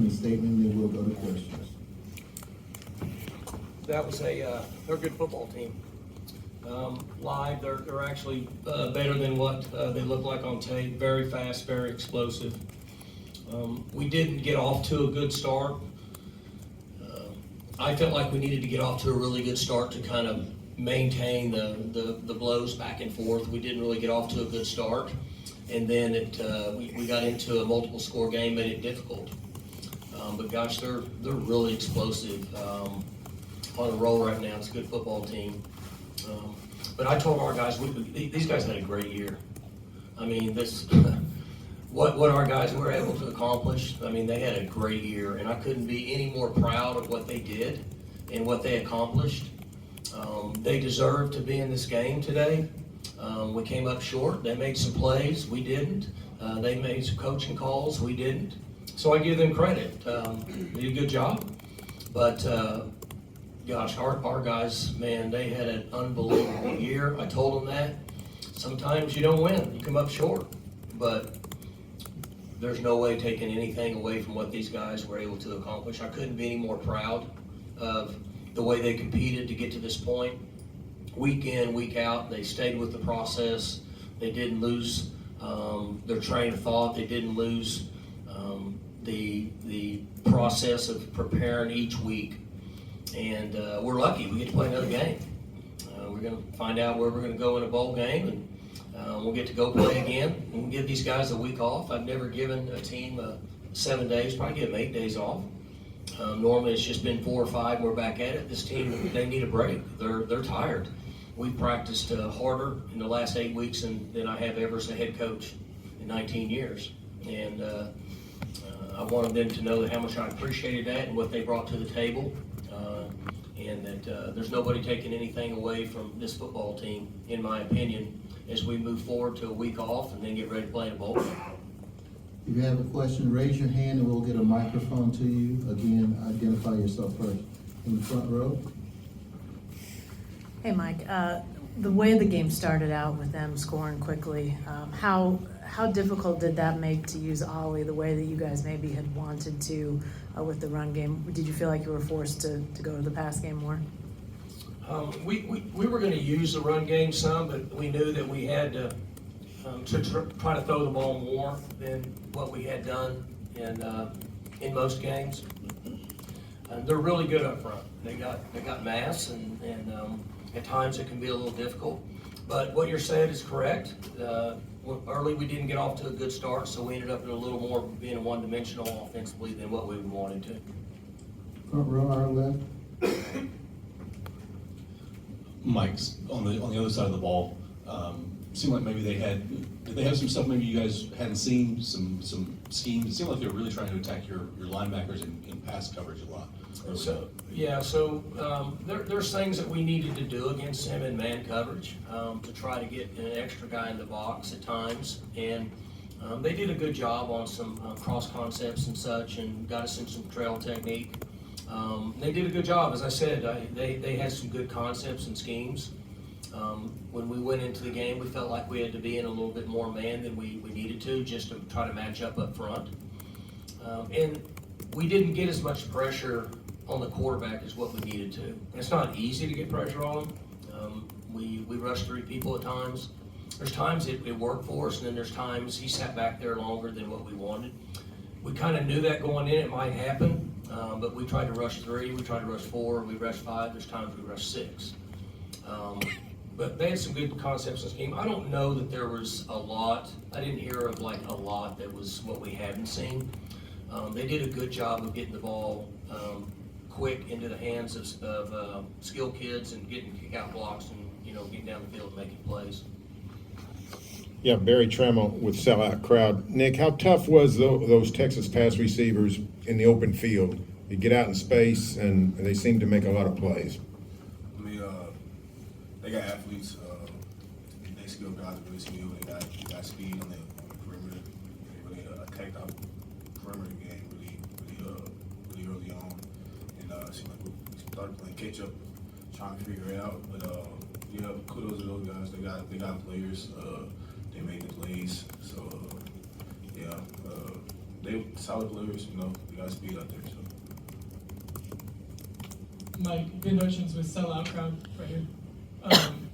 opening statement, then we'll go to questions. That was they're a good football team. Live, they're actually better than what they look like on tape. Very fast, very explosive. We didn't get off to a good start. I felt like we needed to get off to a really good start to kind of maintain the blows back and forth. We didn't really get off to a good start, and then we got into a multiple score game, made it difficult. But gosh, they're really explosive. On a roll right now. It's a good football team. But I told our guys, these guys had a great year. I mean, what our guys were able to accomplish, I mean, they had a great year, and I couldn't be any more proud of what they did and what they accomplished. They deserved to be in this game today. We came up short. They made some plays. We didn't. They made some coaching calls. We didn't. So I give them credit. They did a good job. But gosh, our guys, man, they had an unbelievable year. I told them that. Sometimes you don't win. You come up short. But there's no way taking anything away from what these guys were able to accomplish. I couldn't be any more proud of the way they competed to get to this point. Week in, week out, they stayed with the process. They didn't lose their train of thought. They didn't lose the process of preparing each week. And we're lucky we get to play another game. We're going to find out where we're going to go in a bowl game, and we'll get to go play again. We'll give these guys a week off. I've never given a team 7 days, probably give them 8 days off. Normally it's just been 4 or 5, we're back at it. This team, they need a break. They're tired. We've practiced harder in the last 8 weeks than I have ever as a head coach in 19 years. And I wanted them to know how much I appreciated that and what they brought to the table. And that there's nobody taking anything away from this football team, in my opinion, as we move forward to a week off and then get ready to play in a bowl game. If you have a question, raise your hand and we'll get a microphone to you. Again, identify yourself first. In the front row. Hey, Mike. The way the game started out with them scoring quickly, how difficult did that make to use Ollie the way that you guys maybe had wanted to with the run game? Did you feel like you were forced to go to the pass game more? We were going to use the run game some, but we knew that we had to try to throw the ball more than what we had done in most games. They're really good up front. They got mass, and at times it can be a little difficult. But what you're saying is correct. Early we didn't get off to a good start, so we ended up in a little more being one-dimensional offensively than what we wanted to. Front row, our left. Mike's on the other side of the ball. Seemed like maybe did they have some stuff maybe you guys hadn't seen, some schemes? It seemed like they were really trying to attack your linebackers in pass coverage a lot. There's things that we needed to do against him in man coverage to try to get an extra guy in the box at times, and they did a good job on some cross concepts and such, and got us in some trail technique. They did a good job, as I said. They had some good concepts and schemes. When we went into the game, we felt like we had to be in a little bit more man than we needed to, just to try to match up front. And we didn't get as much pressure on the quarterback as what we needed to. It's not easy to get pressure on him. We rushed 3 people at times. There's times it worked for us, and then there's times he sat back there longer than what we wanted. We kind of knew that going in, it might happen, but we tried to rush 3, we tried to rush 4, we rushed 5, there's times we rushed 6. But they had some good concepts and scheme. I don't know that there was a lot. I didn't hear of like a lot that was what we hadn't seen. They did a good job of getting the ball quick into the hands of skilled kids and getting kick-out blocks and getting down the field and making plays. Yeah, Barry Trammell with Sellout Crowd. Nick, how tough was those Texas pass receivers in the open field? They get out in space and they seem to make a lot of plays. I mean, they got athletes. They skilled guys, really skilled. They got speed on the perimeter. They really attacked our perimeter game really early on. And it seemed like we started playing catch up, trying to figure it out. But kudos to those guys. They got players. They made the plays. So they solid players. They got speed out there. So. Mike, good notions with sellout crowd right here.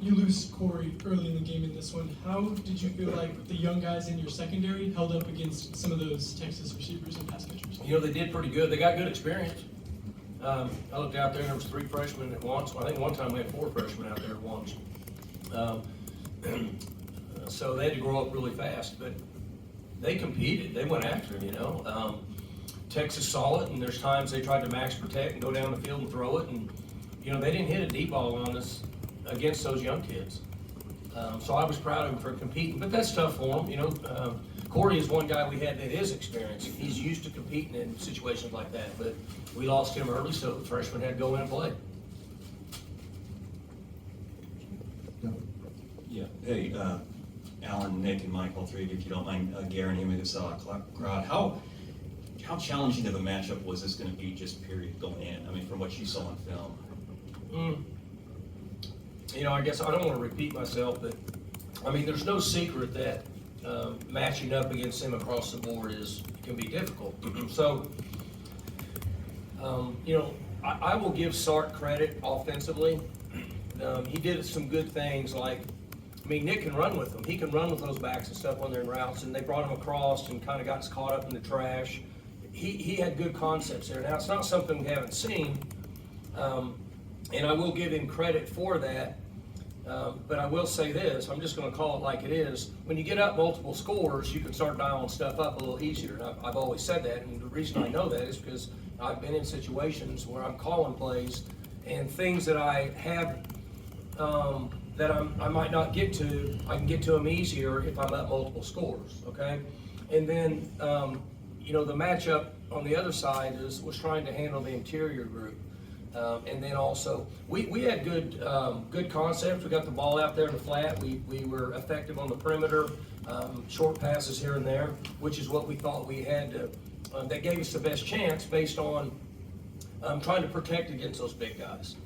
You lose Corey early in the game in this one. How did you feel like the young guys in your secondary held up against some of those Texas receivers and pass catchers? You know, they did pretty good. They got good experience. I looked out there and there was 3 freshmen at once. Well, I think one time we had 4 freshmen out there at once. So they had to grow up really fast, but they competed. They went after it, you know. Texas saw it, and there's times they tried to max protect and go down the field and throw it, and, you know, they didn't hit a deep ball on us against those young kids. So I was proud of them for competing, but that's tough for them, you know. Corey is one guy we had that is experienced. He's used to competing in situations like that, but we lost him early, so the freshman had to go in and play. Yeah, hey, Alan, Nick, and Mike, all three of you, if you don't mind guaranteeing me this crowd, how challenging of a matchup was this going to be, just period, going in? I mean, from what you saw on film. You know, I guess I don't want to repeat myself, but I mean, there's no secret that matching up against him across the board can be difficult. So, you know, I will give Sark credit offensively. He did some good things, like, I mean, Nick can run with them. He can run with those backs and stuff when they're in routes, and they brought him across and kind of got caught up in the trash. He had good concepts there. Now, it's not something we haven't seen, and I will give him credit for that. But I will say this, I'm just going to call it like it is. When you get up multiple scores, you can start dialing stuff up a little easier. And I've always said that, and the reason I know that is because I've been in situations where I'm calling plays, and things that I have that I might not get to, I can get to them easier if I'm up multiple scores, okay? And then, you know, the matchup on the other side was trying to handle the interior group. And then also, we had good concepts. We got the ball out there in the flat. We were effective on the perimeter, short passes here and there, which is what we thought we had to, that gave us the best chance based on trying to protect against those big guys.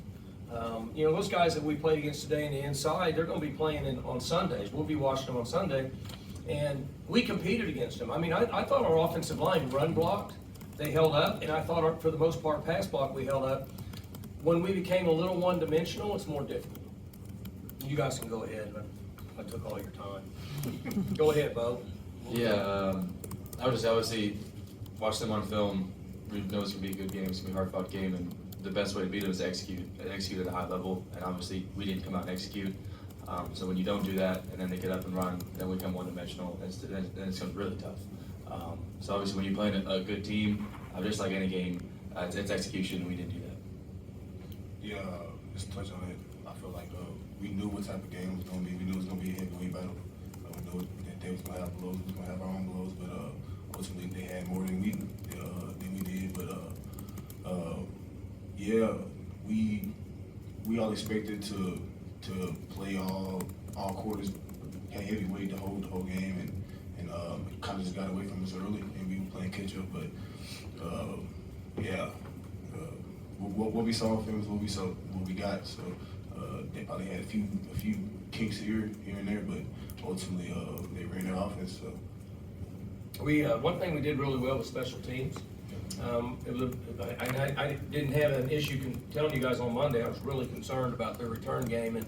You know, those guys that we played against today in the inside, they're going to be playing on Sundays. We'll be watching them on Sunday. And we competed against them. I mean, I thought our offensive line run blocked. They held up, and I thought for the most part pass block we held up. When we became a little one-dimensional, it's more difficult. You guys can go ahead. I took all your time. Go ahead, Bo. Yeah, I would just obviously watch them on film. We know it's going to be a good game. It's going to be a hard-fought game, and the best way to beat them is to execute at a high level. And obviously, we didn't come out and execute. So when you don't do that, and then they get up and run, then we become one-dimensional, and then it's going to be really tough. So obviously, when you're playing a good team, just like any game, it's execution, and we didn't do that. Yeah, just to touch on it, I feel like we knew what type of game it was going to be. We knew it was going to be a heavyweight battle. We knew that they was going to have blows, we was going to have our own blows, but ultimately they had more than we did. But yeah, we all expected to play all quarters, had heavyweight the whole game, and kind of just got away from us early, and we were playing catch up. But yeah. What we saw on film is what we got. So they probably had a few kinks here and there, but ultimately they ran their offense. So One thing we did really well with special teams. I didn't have an issue telling you guys on Monday. I was really concerned about their return game, and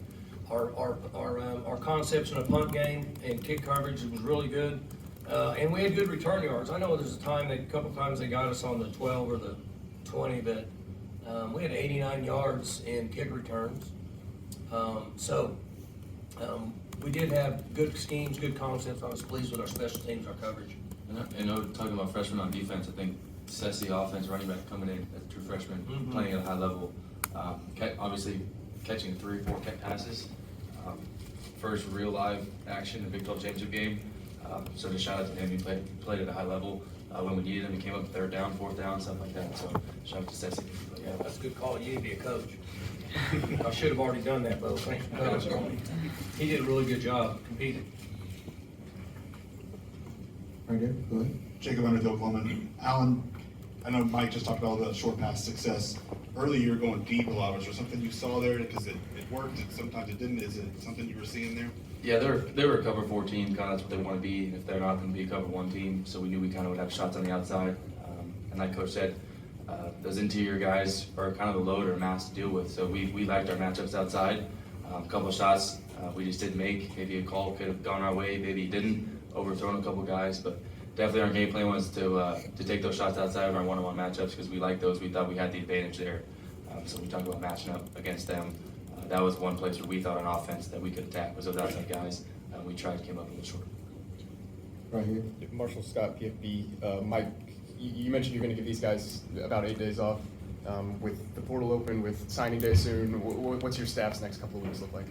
our concepts in a punt game and kick coverage was really good. And we had good return yards. I know there's a couple times they got us on the 12 or the 20, but we had 89 yards in kick returns. We did have good schemes, good concepts. I was pleased with our special teams, our coverage. And talking about freshmen on defense, I think sets the offense, running back coming in as a true freshman, playing at a high level. Obviously, catching 3 or 4 passes. First real live action in the Big 12 championship game. So just shout out to him. He played at a high level. When we needed him, he came up 3rd down, 4th down, stuff like that. So shout out to Ceci. Yeah, that's a good call. You need to be a coach. I should have already done that, Bo. Thanks for coaching. He did a really good job competing. Right there, go ahead. Jacob Leonard, Oklahoma. Alan, I know Mike just talked about the short pass success. Early, you were going deep a lot. Was there something you saw there? Because it worked, and sometimes it didn't. Is it something you were seeing there? Yeah, they were a cover 4 team, kind of that's what they want to be. And if they're not going to be a cover 1 team, so we knew we kind of would have shots on the outside. And like Coach said, those interior guys are kind of the load or mass to deal with. So we liked our matchups outside. A couple of shots we just didn't make. Maybe a call could have gone our way, maybe he didn't. Overthrown a couple guys, but definitely our game plan was to take those shots outside of our one-on-one matchups because we liked those. We thought we had the advantage there. So we talked about matching up against them. That was one place where we thought on offense that we could attack was those outside guys. We tried to come up a little short. Right here. Marshall Scott, PFB. Mike, you mentioned you're going to give these guys about 8 days off. With the portal open, with signing day soon, what's your staff's next couple of weeks look like?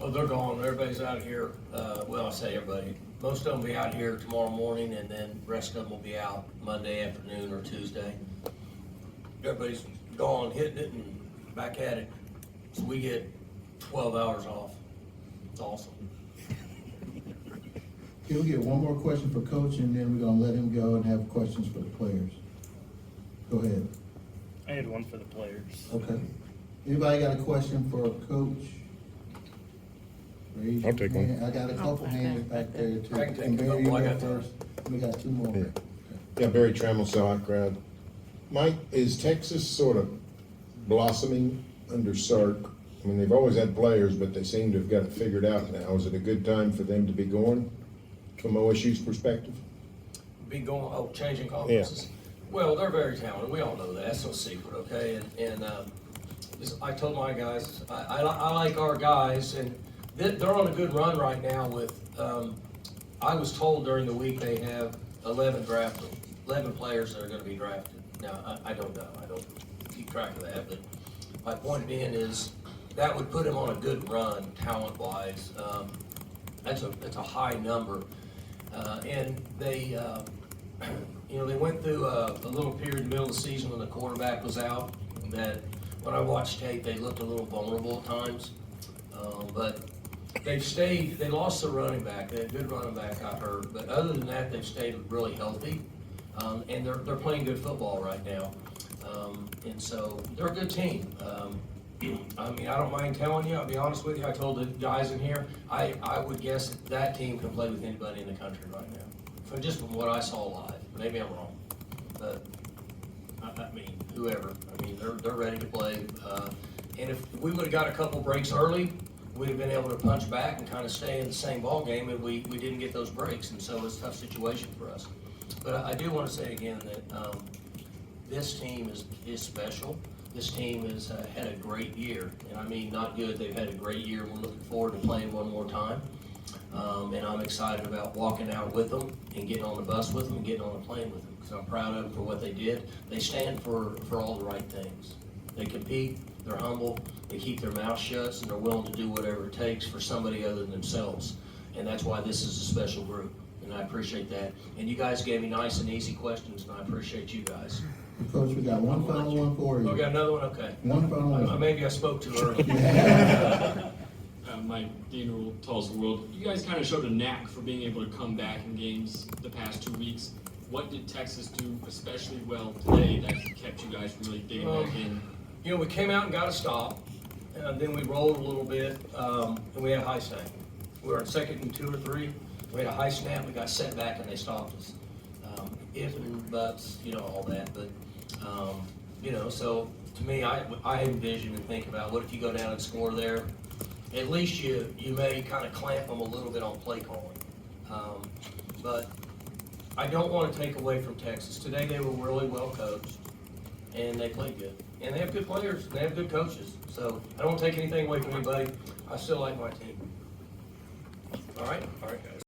Oh, they're gone. Everybody's out here. Well, I say everybody. Most of them will be out here tomorrow morning, and then the rest of them will be out Monday afternoon or Tuesday. Everybody's gone, hitting it, and back at it. So we get 12 hours off. It's awesome. Can we get one more question for Coach, and then we're gonna let him go and have questions for the players? Go ahead. I had one for the players. Okay. Anybody got a question for Coach? Raise I'll your take one. hand. I got a couple back hands there. back there too. I can take And a Barry, couple. you I go got first. We got two more. Yeah. Yeah, Barry Trammell, sellout crowd. Mike, is Texas sort of blossoming under Sark? I mean, they've always had players, but they seem to have got it figured out now. Is it a good time for them to be going from OSU's perspective? Be going, changing conferences. Well, they're very talented. We all know that. That's no secret, okay? And I told my guys, I like our guys, and they're on a good run right now with, I was told during the week they have 11 players that are gonna be drafted. Now, I don't know. I don't keep track of that, but my point being is that would put them on a good run, talent-wise. That's a high number. And they, they went through a little period in the middle of the season when the quarterback was out, that when I watched tape, they looked a little vulnerable at times. But they lost the running back. They had a good running back, I heard. But other than that, they've stayed really healthy. And they're playing good football right now. And so they're a good team. I mean, I don't mind telling you, I'll be honest with you, I told the guys in here, I would guess that team can play with anybody in the country right now. From what I saw live. Maybe I'm wrong, but I mean, whoever. I mean, they're ready to play. And if we would've got a couple breaks early, we'd have been able to punch back and kind of stay in the same ball game, and we didn't get those breaks, and so it's a tough situation for us. But I do want to say again that this team is special. This team has had a great year, and I mean not good. They've had a great year. We're looking forward to playing one more time, and I'm excited about walking out with them and getting on the bus with them and getting on the plane with them because I'm proud of them for what they did. They stand for all the right things. They compete. They're humble. They keep their mouth shut, and they're willing to do whatever it takes for somebody other than themselves. And that's why this is a special group, and I appreciate that. And you guys gave me nice and easy questions, and I appreciate you guys. Coach, we got one final one for you. Oh, got another one? Okay. One final one. Maybe I spoke too early. Mike, Dean Rule, Tallest in the World. You guys kind of showed a knack for being able to come back in games the past 2 weeks. What did Texas do especially well today that kept you guys from really digging back in? We came out and got a stop, and then we rolled a little bit, and we had a high snap. We were in 2nd and 2 or 3. We had a high snap, we got set back, and they stopped us. If and buts, all that, but, so to me, I envision and think about what if you go down and score there? At least you may kind of clamp them a little bit on play calling. But I don't want to take away from Texas. Today they were really well coached, and they played good. And they have good players, and they have good coaches. So I don't want to take anything away from anybody. I still like my team. All right, guys.